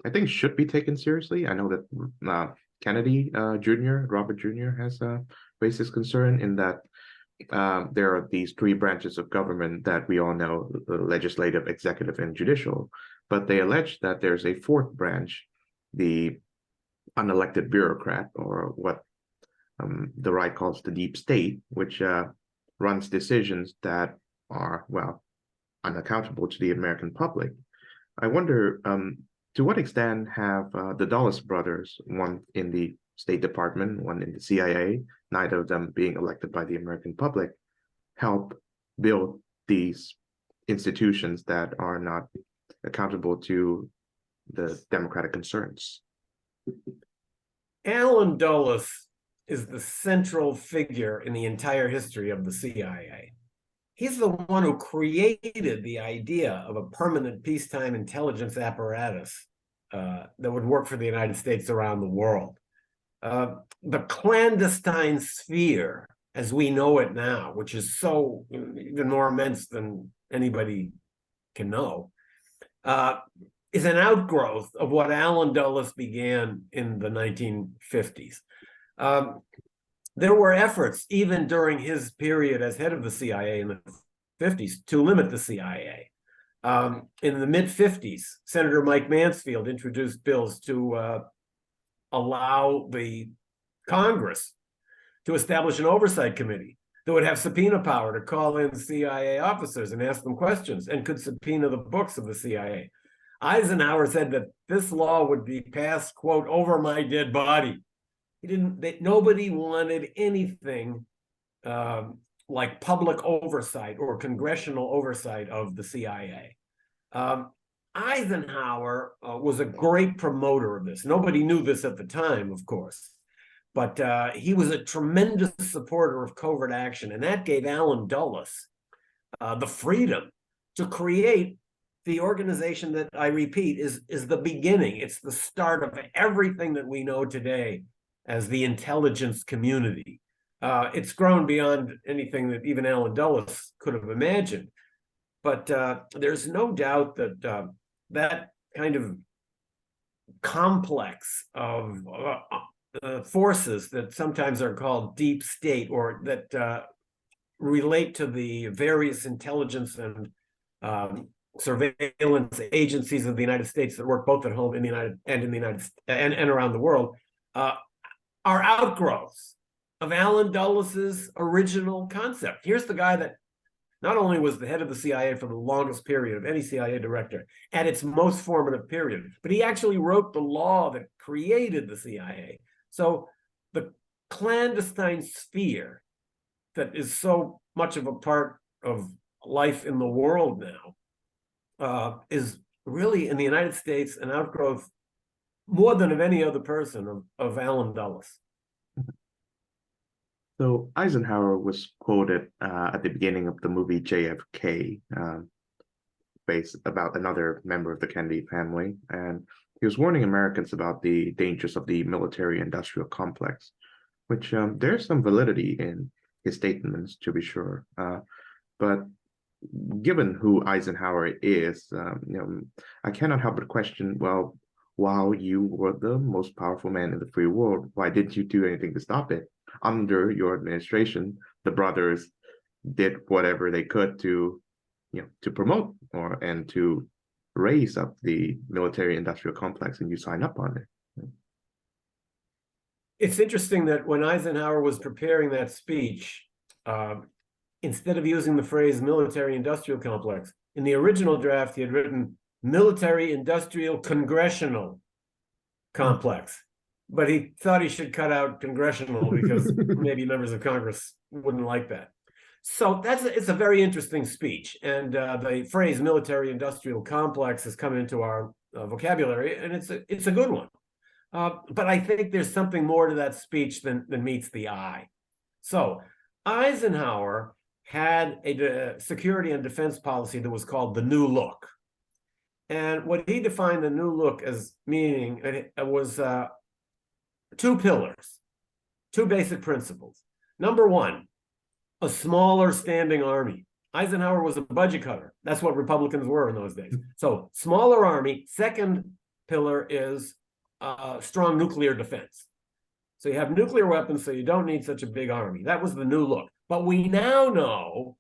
I think should be taken seriously. I know that Kennedy Jr., Robert Jr. has raised this concern in that there are these three branches of government that we all know, the legislative, executive, and judicial, but they allege that there's a fourth branch, the unelected bureaucrat, or what the right calls the deep state, which runs decisions that are, well, unaccountable to the American public. I wonder, to what extent have the Dulles brothers, one in the State Department, one in the CIA, neither of them being elected by the American public, help build these institutions that are not accountable to the democratic concerns? Allen Dulles is the central figure in the entire history of the CIA. He's the one who created the idea of a permanent peacetime intelligence apparatus that would work for the United States around the world. The clandestine sphere, as we know it now, which is so even more immense than anybody can know, is an outgrowth of what Allen Dulles began in the 1950s. There were efforts, even during his period as head of the CIA in the 50s, to limit the CIA. In the mid-50s, Senator Mike Mansfield introduced bills to allow the Congress to establish an oversight committee that would have subpoena power to call in CIA officers and ask them questions, and could subpoena the books of the CIA. Eisenhower said that this law would be passed, quote, over my dead body. Nobody wanted anything like public oversight or congressional oversight of the CIA. Eisenhower was a great promoter of this. Nobody knew this at the time, of course, but he was a tremendous supporter of covert action, and that gave Allen Dulles the freedom to create the organization that, I repeat, is the beginning. It's the start of everything that we know today as the intelligence community. It's grown beyond anything that even Allen Dulles could have imagined. But there's no doubt that that kind of complex of forces that sometimes are called deep state, or that relate to the various intelligence and surveillance agencies of the United States that work both at home in the United and around the world, are outgrowths of Allen Dulles's original concept. Here's the guy that not only was the head of the CIA for the longest period of any CIA director at its most formative period, but he actually wrote the law that created the CIA. So the clandestine sphere that is so much of a part of life in the world now is really, in the United States, an outgrowth more than of any other person of Allen Dulles. So Eisenhower was quoted at the beginning of the movie JFK, based about another member of the Kennedy family, and he was warning Americans about the dangers of the military-industrial complex, which there's some validity in his statements, to be sure. But given who Eisenhower is, I cannot help but question, well, while you were the most powerful man in the free world, why didn't you do anything to stop it? Under your administration, the brothers did whatever they could to, to promote and to raise up the military industrial complex, and you sign up on it. It's interesting that when Eisenhower was preparing that speech, instead of using the phrase military industrial complex, in the original draft, he had written military industrial congressional complex. But he thought he should cut out congressional because maybe members of Congress wouldn't like that. So it's a very interesting speech. And the phrase military industrial complex has come into our vocabulary, and it's a good one. But I think there's something more to that speech than meets the eye. So Eisenhower had a security and defense policy that was called the New Look. And what he defined the New Look as meaning, it was two pillars, two basic principles. Number one, a smaller standing army. Eisenhower was a budget cutter. That's what Republicans were in those days. So smaller army. Second pillar is strong nuclear defense. So you have nuclear weapons, so you don't need such a big army. That was the New Look. But we now know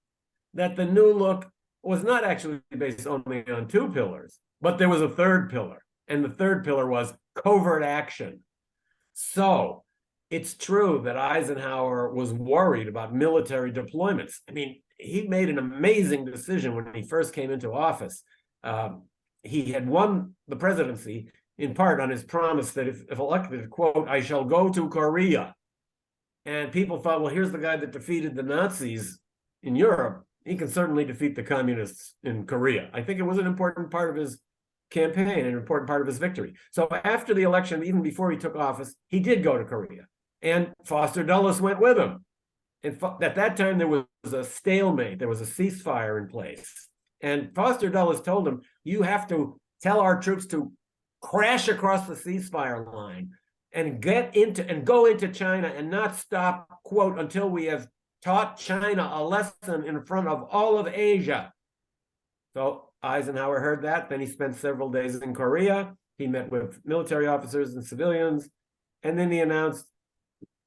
that the New Look was not actually based only on two pillars, but there was a third pillar. And the third pillar was covert action. So it's true that Eisenhower was worried about military deployments. I mean, he made an amazing decision when he first came into office. He had won the presidency in part on his promise that if elected, quote, I shall go to Korea. And people thought, well, here's the guy that defeated the Nazis in Europe. He can certainly defeat the communists in Korea. I think it was an important part of his campaign, an important part of his victory. So after the election, even before he took office, he did go to Korea. And Foster Dulles went with him. And at that time, there was a stalemate. There was a ceasefire in place. And Foster Dulles told him, you have to tell our troops to crash across the ceasefire line and go into China and not stop, quote, until we have taught China a lesson in front of all of Asia. So Eisenhower heard that. Then he spent several days in Korea. He met with military officers and civilians. And then he announced,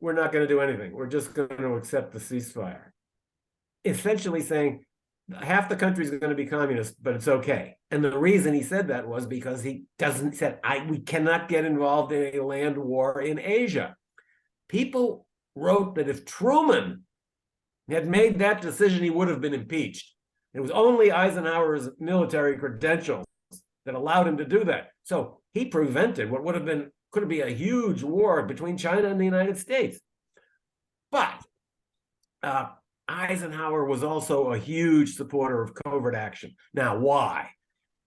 we're not going to do anything. We're just going to accept the ceasefire. Essentially saying, half the country is going to be communist, but it's okay. And the reason he said that was because he said, we cannot get involved in a land war in Asia. People wrote that if Truman had made that decision, he would have been impeached. It was only Eisenhower's military credentials that allowed him to do that. So he prevented what could be a huge war between China and the United States. But Eisenhower was also a huge supporter of covert action. Now, why?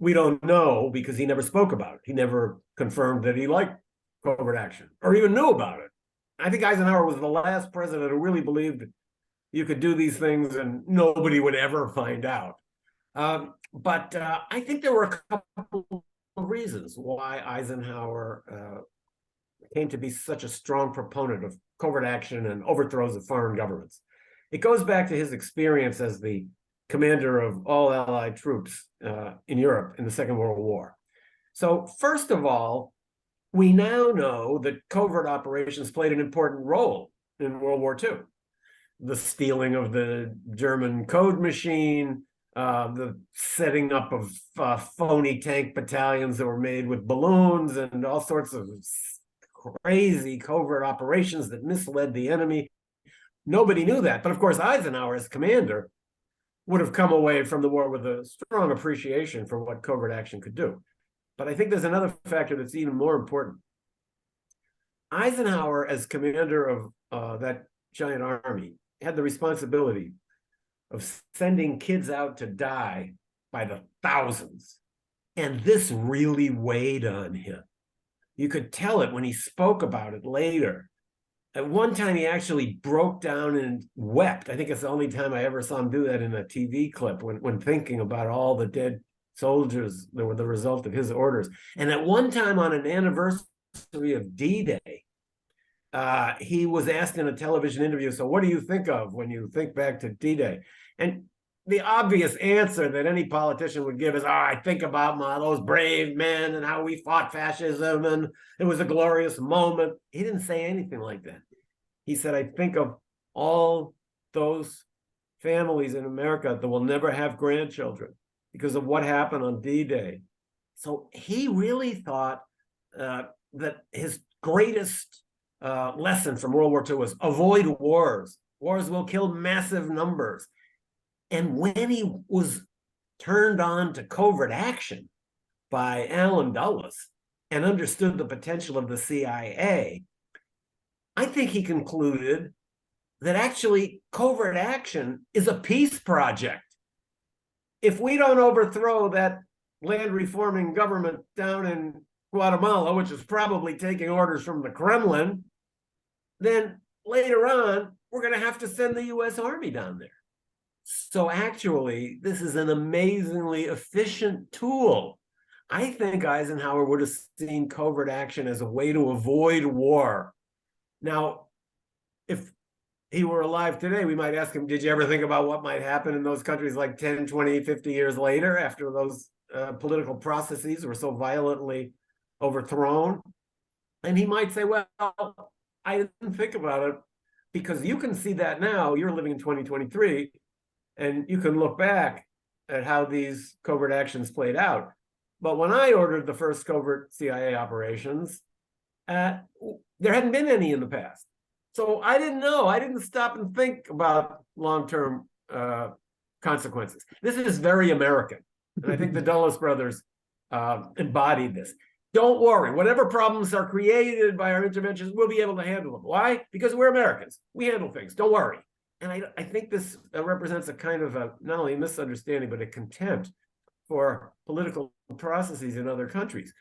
We don't know, because he never spoke about it. He never confirmed that he liked covert action or even knew about it. I think Eisenhower was the last president who really believed you could do these things and nobody would ever find out. But I think there were a couple of reasons why Eisenhower came to be such a strong proponent of covert action and overthrows of foreign governments. It goes back to his experience as the commander of all Allied troops in Europe in the Second World War. So first of all, we now know that covert operations played an important role in World War II. The stealing of the German code machine, the setting up of phony tank battalions that were made with balloons and all sorts of crazy covert operations that misled the enemy. Nobody knew that. But of course, Eisenhower as commander would have come away from the war with a strong appreciation for what covert action could do. But I think there's another factor that's even more important. Eisenhower, as commander of that giant army, had the responsibility of sending kids out to die by the thousands. And this really weighed on him. You could tell it when he spoke about it later. At one time, he actually broke down and wept. I think it's the only time I ever saw him do that in a TV clip when thinking about all the dead soldiers that were the result of his orders. And at one time on an anniversary of D-Day, he was asked in a television interview, so what do you think of when you think back to D-Day? And the obvious answer that any politician would give is, oh, I think about those brave men and how we fought fascism and it was a glorious moment. He didn't say anything like that. He said, I think of all those families in America that will never have grandchildren because of what happened on D-Day. So he really thought that his greatest lesson from World War II was avoid wars. Wars will kill massive numbers. And when he was turned on to covert action by Allen Dulles and understood the potential of the CIA, I think he concluded that actually covert action is a peace project. If we don't overthrow that land reforming government down in Guatemala, which is probably taking orders from the Kremlin, then later on, we're going to have to send the US Army down there. So actually, this is an amazingly efficient tool. I think Eisenhower would have seen covert action as a way to avoid war. Now, if he were alive today, we might ask him, did you ever think about what might happen in those countries like 10, 20, 50 years later after those political processes were so violently overthrown? And he might say, well, I didn't think about it because you can see that now. You're living in 2023, and you can look back at how these covert actions played out. But when I ordered the first covert CIA operations, there hadn't been any in the past. So I didn't know. I didn't stop and think about long-term consequences. This is very American. And I think the Dulles brothers embodied this. Don't worry. Whatever problems are created by our interventions, we'll be able to handle them. Why? Because we're Americans. We handle things. Don't worry. And I think this represents a kind of not only a misunderstanding, but a contempt for political processes in other countries.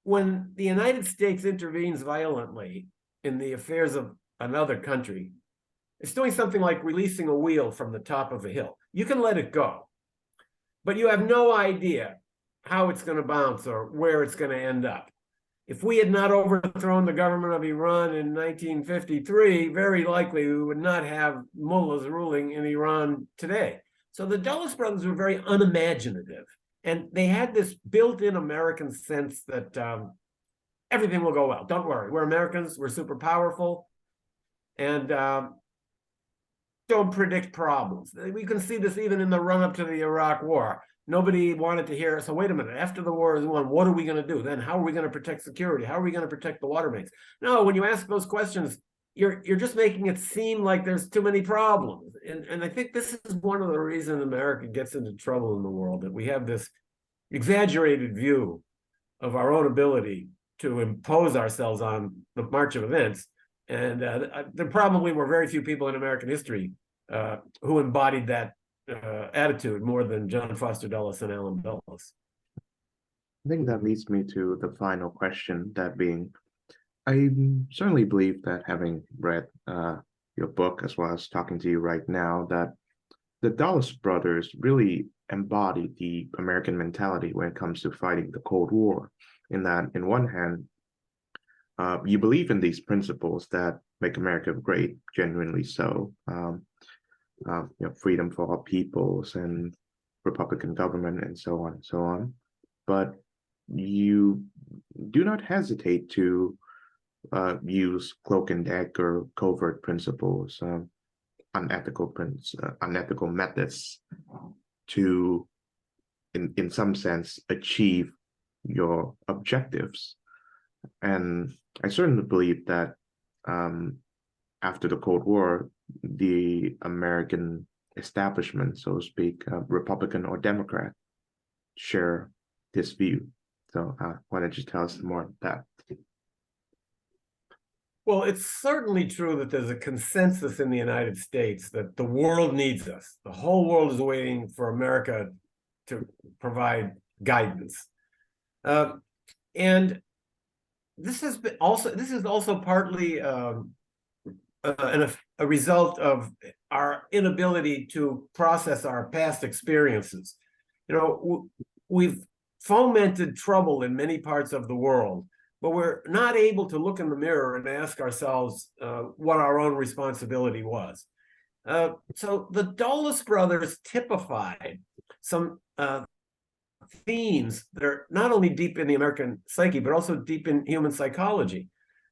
When the United States intervenes violently in the affairs of another country, it's doing something like releasing a wheel from the top of a hill. You can let it go, but you have no idea how it's going to bounce or where it's going to end up. If we had not overthrown the government of Iran in 1953, very likely we would not have mullahs ruling in Iran today. So the Dulles brothers were very unimaginative, and they had this built-in American sense that everything will go well. Don't worry. We're Americans. We're super powerful. And don't predict problems. We can see this even in the run-up to the Iraq War. Nobody wanted to hear, so wait a minute, after the war is won, what are we going to do? Then how are we going to protect security? How are we going to protect the water mains? No, when you ask those questions, you're just making it seem like there's too many problems. And I think this is one of the reasons America gets into trouble in the world, that we have this exaggerated view of our own ability to impose ourselves on the march of events. And there probably were very few people in American history who embodied that attitude more than John Foster Dulles and Allen Dulles. I think that leads me to the final question, that being, I certainly believe that, having read your book as well as talking to you right now, that the Dulles brothers really embodied the American mentality when it comes to fighting the Cold War. In that, in one hand, you believe in these principles that make America great, genuinely so. Freedom for all peoples and Republican government and so on and so on. But you do not hesitate to use cloak and dagger covert principles, unethical methods to, in some sense, achieve your objectives. And I certainly believe that after the Cold War, the American establishment, so to speak, Republican or Democrat, share this view. So why don't you tell us more about that? Well, it's certainly true that there's a consensus in the United States that the world needs us. The whole world is waiting for America to provide guidance. And this is also partly a result of our inability to process our past experiences. We've fomented trouble in many parts of the world, but we're not able to look in the mirror and ask ourselves what our own responsibility was. So the Dulles brothers typified some themes that are not only deep in the American psyche, but also deep in human psychology.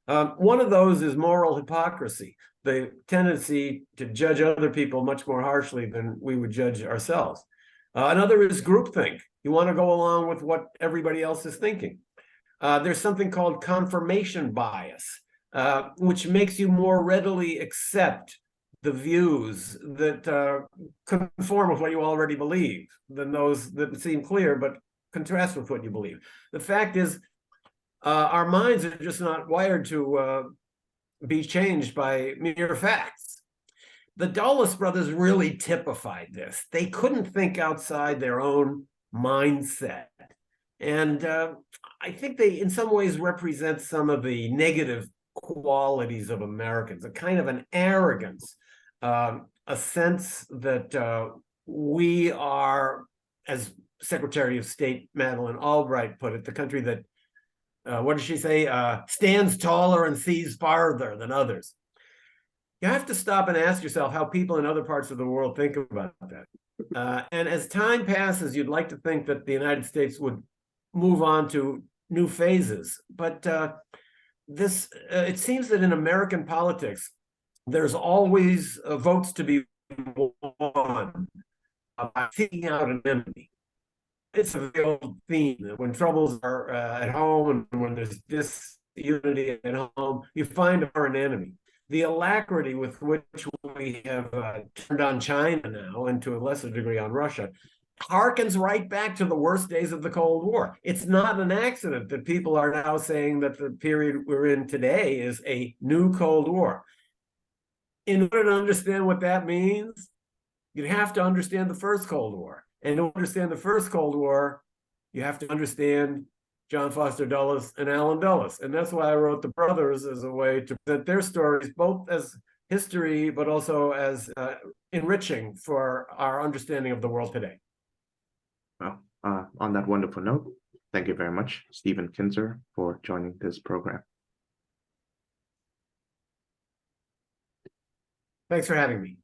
One of those is moral hypocrisy, the tendency to judge other people much more harshly than we would judge ourselves. Another is groupthink. You want to go along with what everybody else is thinking. There's something called confirmation bias, which makes you more readily accept the views that conform with what you already believe than those that seem clear but contrast with what you believe. The fact is, our minds are just not wired to be changed by mere facts. The Dulles brothers really typified this. They couldn't think outside their own mindset. And I think they, in some ways, represent some of the negative qualities of Americans, a kind of an arrogance, a sense that we are, as Secretary of State Madeleine Albright put it, the country that, what did she say, stands taller and sees farther than others. You have to stop and ask yourself how people in other parts of the world think about that. And as time passes, you'd like to think that the United States would move on to new phases. But it seems that in American politics, there's always votes to be won by seeking out an enemy. It's a very old theme. When troubles are at home and when there's disunity at home, you find an enemy. The alacrity with which we have turned on China now, and to a lesser degree on Russia, harkens right back to the worst days of the Cold War. It's not an accident that people are now saying that the period we're in today is a new Cold War. In order to understand what that means, you have to understand the first Cold War. And to understand the first Cold War, you have to understand John Foster Dulles and Allen Dulles. And that's why I wrote The Brothers, as a way to present their stories, both as history, but also as enriching for our understanding of the world today. Well, on that wonderful note, thank you very much, Stephen Kinzer, for joining this program. Thanks for having me.